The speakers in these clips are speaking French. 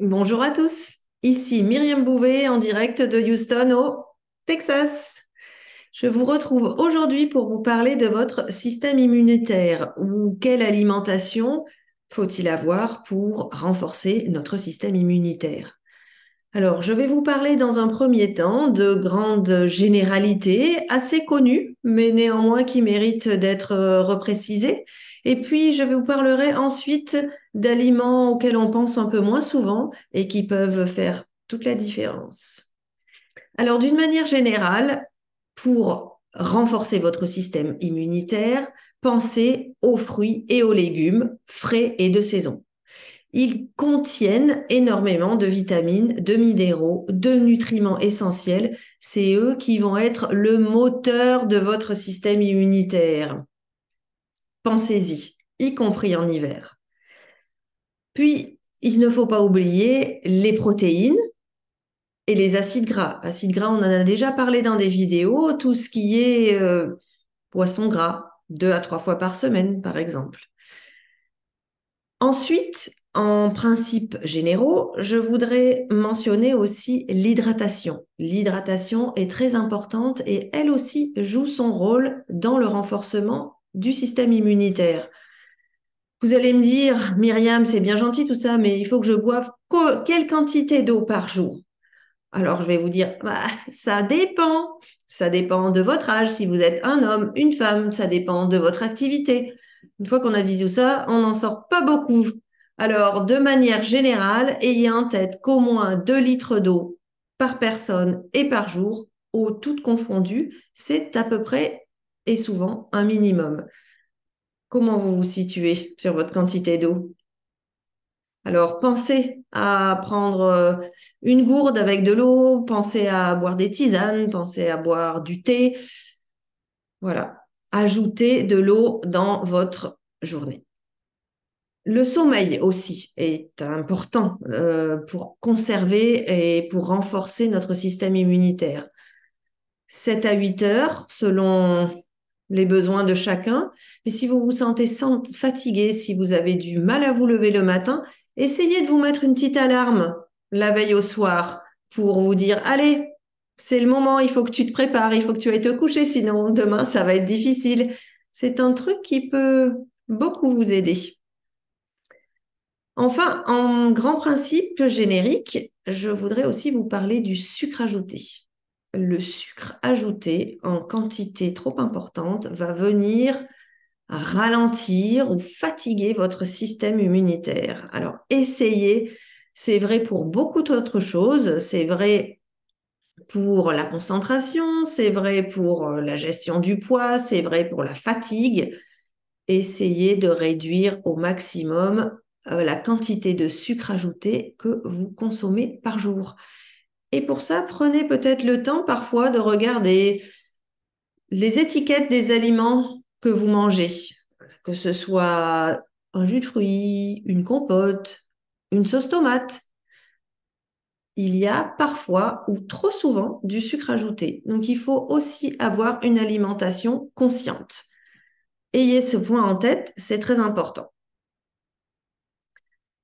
Bonjour à tous, ici Myriam Bouvet en direct de Houston au Texas. Je vous retrouve aujourd'hui pour vous parler de votre système immunitaire ou quelle alimentation faut-il avoir pour renforcer notre système immunitaire. Alors, je vais vous parler dans un premier temps de grandes généralités assez connues, mais néanmoins qui méritent d'être reprécisées. Et puis, je vous parlerai ensuite d'aliments auxquels on pense un peu moins souvent et qui peuvent faire toute la différence. Alors, d'une manière générale, pour renforcer votre système immunitaire, pensez aux fruits et aux légumes frais et de saison. Ils contiennent énormément de vitamines, de minéraux, de nutriments essentiels. C'est eux qui vont être le moteur de votre système immunitaire. Pensez-y, y compris en hiver. Puis, il ne faut pas oublier les protéines et les acides gras. Acides gras, on en a déjà parlé dans des vidéos, tout ce qui est poisson gras, 2 à 3 fois par semaine, par exemple. Ensuite, en principes généraux, je voudrais mentionner aussi l'hydratation. L'hydratation est très importante et elle aussi joue son rôle dans le renforcement du système immunitaire. Vous allez me dire, Myriam, c'est bien gentil tout ça, mais il faut que je boive quelle quantité d'eau par jour? Alors, je vais vous dire, bah, ça dépend. Ça dépend de votre âge, si vous êtes un homme, une femme, ça dépend de votre activité. Une fois qu'on a dit tout ça, on n'en sort pas beaucoup. Alors, de manière générale, ayez en tête qu'au moins 2 litres d'eau par personne et par jour, eau toutes confondues, c'est à peu près et souvent un minimum. Comment vous vous situez sur votre quantité d'eau? Alors, pensez à prendre une gourde avec de l'eau, pensez à boire des tisanes, pensez à boire du thé. Voilà. Ajoutez de l'eau dans votre journée. Le sommeil aussi est important pour conserver et pour renforcer notre système immunitaire. 7 à 8 heures selon les besoins de chacun. Mais si vous vous sentez fatigué, si vous avez du mal à vous lever le matin, essayez de vous mettre une petite alarme la veille au soir pour vous dire, allez, c'est le moment, il faut que tu te prépares, il faut que tu ailles te coucher, sinon demain, ça va être difficile. C'est un truc qui peut beaucoup vous aider. Enfin, en grand principe générique, je voudrais aussi vous parler du sucre ajouté. Le sucre ajouté en quantité trop importante va venir ralentir ou fatiguer votre système immunitaire. Alors, essayez, c'est vrai pour beaucoup d'autres choses, c'est vrai pour la concentration, c'est vrai pour la gestion du poids, c'est vrai pour la fatigue. Essayez de réduire au maximum la quantité de sucre ajouté que vous consommez par jour. Et pour ça, prenez peut-être le temps parfois de regarder les étiquettes des aliments que vous mangez, que ce soit un jus de fruits, une compote, une sauce tomate. Il y a parfois ou trop souvent du sucre ajouté. Donc il faut aussi avoir une alimentation consciente. Ayez ce point en tête, c'est très important.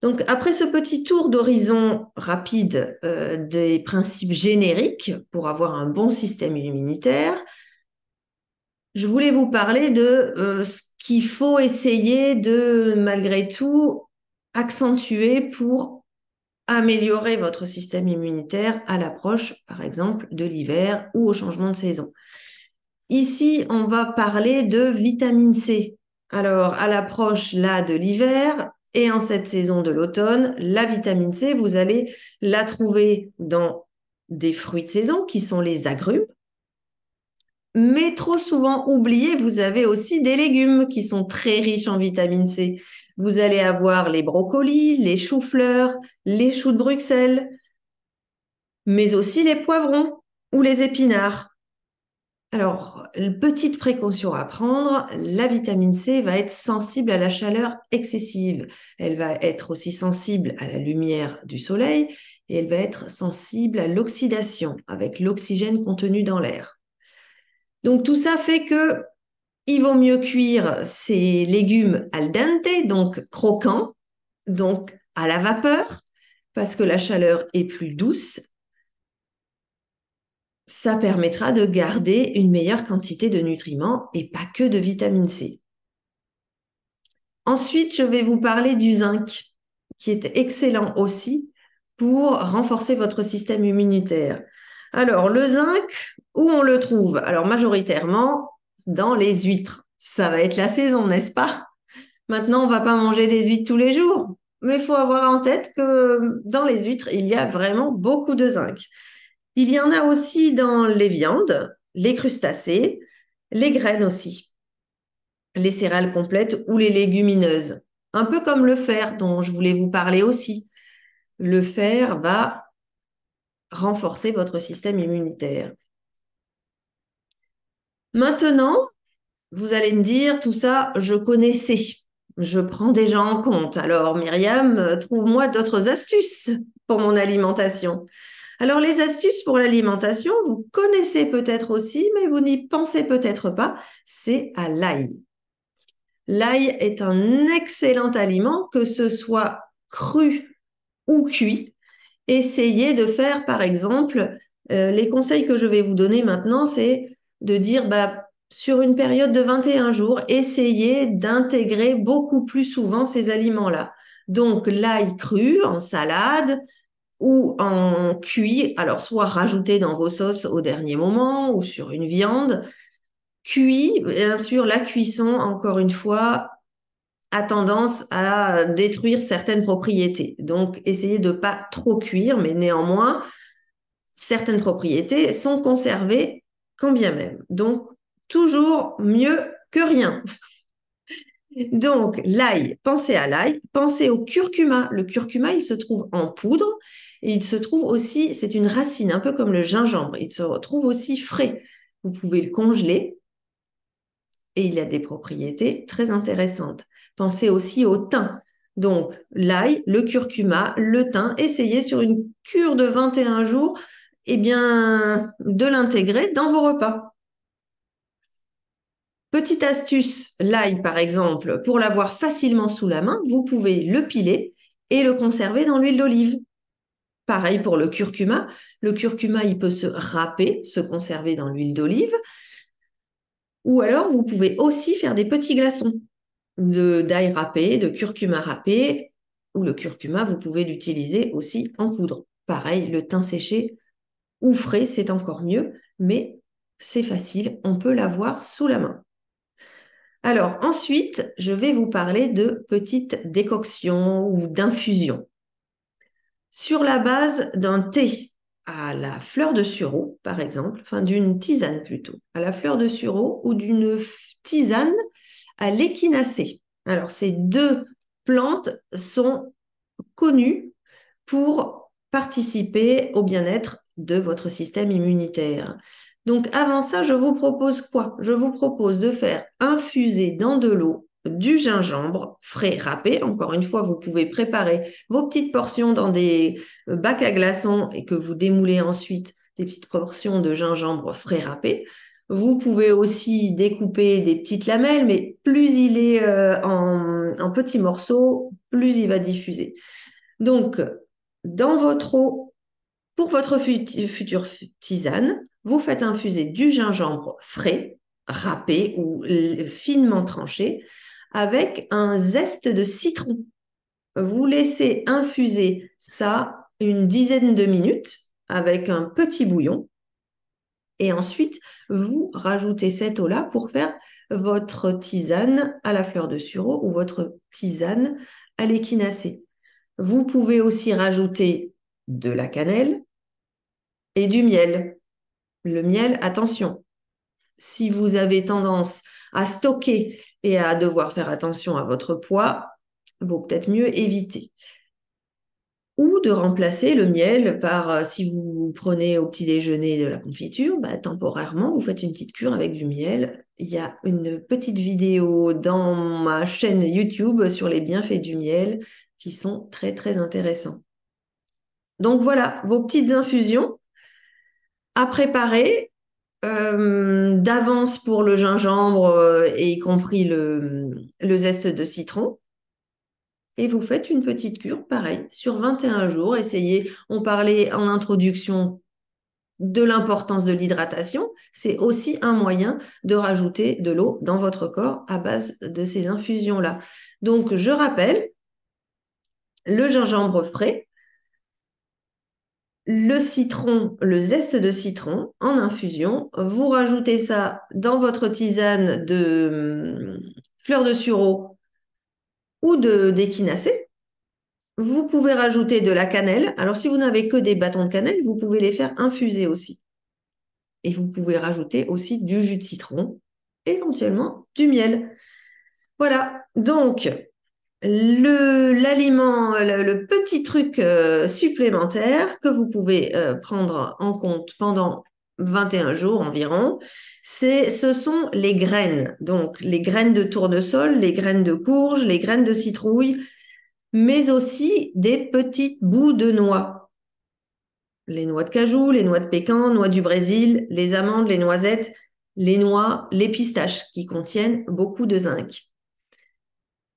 Donc, après ce petit tour d'horizon rapide des principes génériques pour avoir un bon système immunitaire, je voulais vous parler de ce qu'il faut essayer de, malgré tout, accentuer pour améliorer votre système immunitaire à l'approche, par exemple, de l'hiver ou au changement de saison. Ici, on va parler de vitamine C. Alors, à l'approche là de l'hiver et en cette saison de l'automne, la vitamine C, vous allez la trouver dans des fruits de saison qui sont les agrumes. Mais trop souvent oubliés, vous avez aussi des légumes qui sont très riches en vitamine C. Vous allez avoir les brocolis, les choux-fleurs, les choux de Bruxelles, mais aussi les poivrons ou les épinards. Alors, petite précaution à prendre, la vitamine C va être sensible à la chaleur excessive. Elle va être aussi sensible à la lumière du soleil et elle va être sensible à l'oxydation avec l'oxygène contenu dans l'air. Donc, tout ça fait que il vaut mieux cuire ces légumes al dente, donc croquants, donc à la vapeur, parce que la chaleur est plus douce, ça permettra de garder une meilleure quantité de nutriments et pas que de vitamine C. Ensuite, je vais vous parler du zinc, qui est excellent aussi pour renforcer votre système immunitaire. Alors, le zinc, où on le trouve? Alors, majoritairement dans les huîtres. Ça va être la saison, n'est-ce pas? Maintenant, on ne va pas manger des huîtres tous les jours, mais il faut avoir en tête que dans les huîtres, il y a vraiment beaucoup de zinc. Il y en a aussi dans les viandes, les crustacés, les graines aussi, les céréales complètes ou les légumineuses. Un peu comme le fer dont je voulais vous parler aussi. Le fer va renforcer votre système immunitaire. Maintenant, vous allez me dire, tout ça, je connaissais. Je prends déjà en compte. Alors, Myriam, trouve-moi d'autres astuces pour mon alimentation. Alors, les astuces pour l'alimentation, vous connaissez peut-être aussi, mais vous n'y pensez peut-être pas, c'est à l'ail. L'ail est un excellent aliment, que ce soit cru ou cuit. Essayez de faire, par exemple, les conseils que je vais vous donner maintenant, c'est de dire, bah, sur une période de 21 jours, essayez d'intégrer beaucoup plus souvent ces aliments-là. Donc, l'ail cru en salade ou en cuit, alors soit rajouté dans vos sauces au dernier moment ou sur une viande. Cuit, bien sûr, la cuisson, encore une fois, a tendance à détruire certaines propriétés. Donc, essayez de ne pas trop cuire, mais néanmoins, certaines propriétés sont conservées quand bien même. Donc, toujours mieux que rien. Donc, l'ail, pensez à l'ail, pensez au curcuma. Le curcuma, il se trouve en poudre et il se trouve aussi, c'est une racine, un peu comme le gingembre, il se retrouve aussi frais. Vous pouvez le congeler et il a des propriétés très intéressantes. Pensez aussi au thym. Donc, l'ail, le curcuma, le thym, essayez sur une cure de 21 jours eh bien, de l'intégrer dans vos repas. Petite astuce, l'ail par exemple, pour l'avoir facilement sous la main, vous pouvez le piler et le conserver dans l'huile d'olive. Pareil pour le curcuma. Le curcuma, il peut se râper, se conserver dans l'huile d'olive. Ou alors, vous pouvez aussi faire des petits glaçons d'ail râpé, de curcuma râpé, ou le curcuma, vous pouvez l'utiliser aussi en poudre. Pareil, le thym séché ou frais, c'est encore mieux, mais c'est facile, on peut l'avoir sous la main. Alors ensuite, je vais vous parler de petites décoctions ou d'infusions. Sur la base d'un thé à la fleur de sureau, par exemple, enfin d'une tisane plutôt, à la fleur de sureau ou d'une tisane à l'échinacée. Alors ces deux plantes sont connues pour participer au bien-être de votre système immunitaire. Donc avant ça, je vous propose quoi? Je vous propose de faire infuser dans de l'eau du gingembre frais râpé. Encore une fois, vous pouvez préparer vos petites portions dans des bacs à glaçons et que vous démoulez ensuite des petites portions de gingembre frais râpé. Vous pouvez aussi découper des petites lamelles, mais plus il est en petits morceaux, plus il va diffuser. Donc, dans votre eau, pour votre future tisane, vous faites infuser du gingembre frais, râpé ou finement tranché, avec un zeste de citron. Vous laissez infuser ça une dizaine de minutes avec un petit bouillon. Et ensuite, vous rajoutez cette eau-là pour faire votre tisane à la fleur de sureau ou votre tisane à l'échinacée. Vous pouvez aussi rajouter de la cannelle et du miel. Le miel, attention, si vous avez tendance à stocker et à devoir faire attention à votre poids, il vaut peut-être mieux éviter. Ou de remplacer le miel par, si vous prenez au petit déjeuner de la confiture, bah, temporairement, vous faites une petite cure avec du miel. Il y a une petite vidéo dans ma chaîne YouTube sur les bienfaits du miel qui sont très, très intéressants. Donc voilà, vos petites infusions à préparer d'avance pour le gingembre et y compris le zeste de citron. et vous faites une petite cure, pareil, sur 21 jours. Essayez, on parlait en introduction de l'importance de l'hydratation. C'est aussi un moyen de rajouter de l'eau dans votre corps à base de ces infusions-là. Donc, je rappelle, le gingembre frais, le citron, le zeste de citron en infusion. Vous rajoutez ça dans votre tisane de fleurs de sureau ou d'échinacée. Vous pouvez rajouter de la cannelle. Alors, si vous n'avez que des bâtons de cannelle, vous pouvez les faire infuser aussi. Et vous pouvez rajouter aussi du jus de citron, éventuellement du miel. Voilà. Donc, le petit truc supplémentaire que vous pouvez prendre en compte pendant 21 jours environ, ce sont les graines. Donc, les graines de tournesol, les graines de courge, les graines de citrouille, mais aussi des petites bouts de noix. Les noix de cajou, les noix de pécan, noix du Brésil, les amandes, les noisettes, les noix, les pistaches qui contiennent beaucoup de zinc.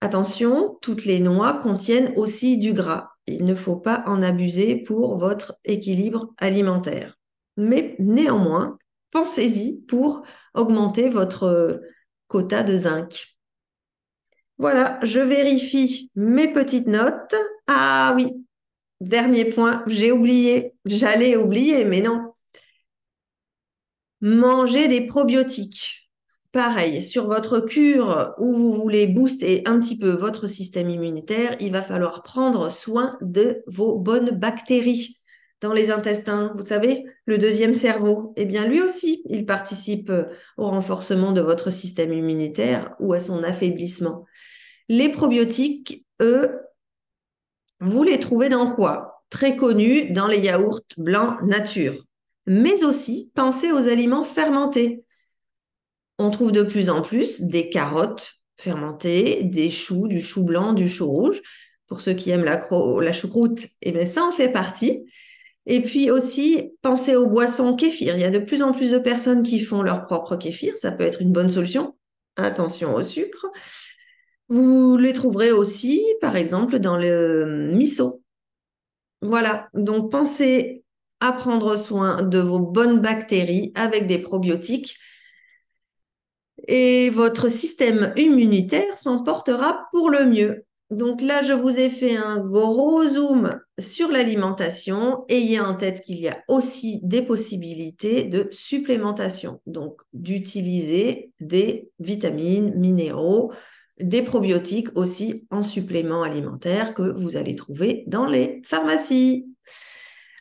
Attention, toutes les noix contiennent aussi du gras. Il ne faut pas en abuser pour votre équilibre alimentaire. Mais néanmoins, pensez-y pour augmenter votre quota de zinc. Voilà, je vérifie mes petites notes. Ah oui, dernier point, j'ai oublié. J'allais oublier, mais non. Manger des probiotiques. Pareil, sur votre cure où vous voulez booster un petit peu votre système immunitaire, il va falloir prendre soin de vos bonnes bactéries dans les intestins. Vous savez, le deuxième cerveau, eh bien lui aussi, il participe au renforcement de votre système immunitaire ou à son affaiblissement. Les probiotiques, eux, vous les trouvez dans quoi? Très connus dans les yaourts blancs nature. Mais aussi, pensez aux aliments fermentés. On trouve de plus en plus des carottes fermentées, des choux, du chou blanc, du chou rouge. Pour ceux qui aiment la choucroute, eh bien, ça en fait partie. Et puis aussi, pensez aux boissons kéfir. Il y a de plus en plus de personnes qui font leur propre kéfir. Ça peut être une bonne solution. Attention au sucre. Vous les trouverez aussi, par exemple, dans le miso. Voilà, donc pensez à prendre soin de vos bonnes bactéries avec des probiotiques et votre système immunitaire s'en portera pour le mieux. Donc là, je vous ai fait un gros zoom sur l'alimentation. Ayez en tête qu'il y a aussi des possibilités de supplémentation, donc d'utiliser des vitamines, minéraux, des probiotiques aussi en supplément alimentaire que vous allez trouver dans les pharmacies.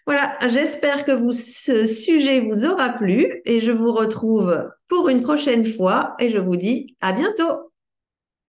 Voilà, j'espère que ce sujet vous aura plu et je vous retrouve pour une prochaine fois et je vous dis à bientôt.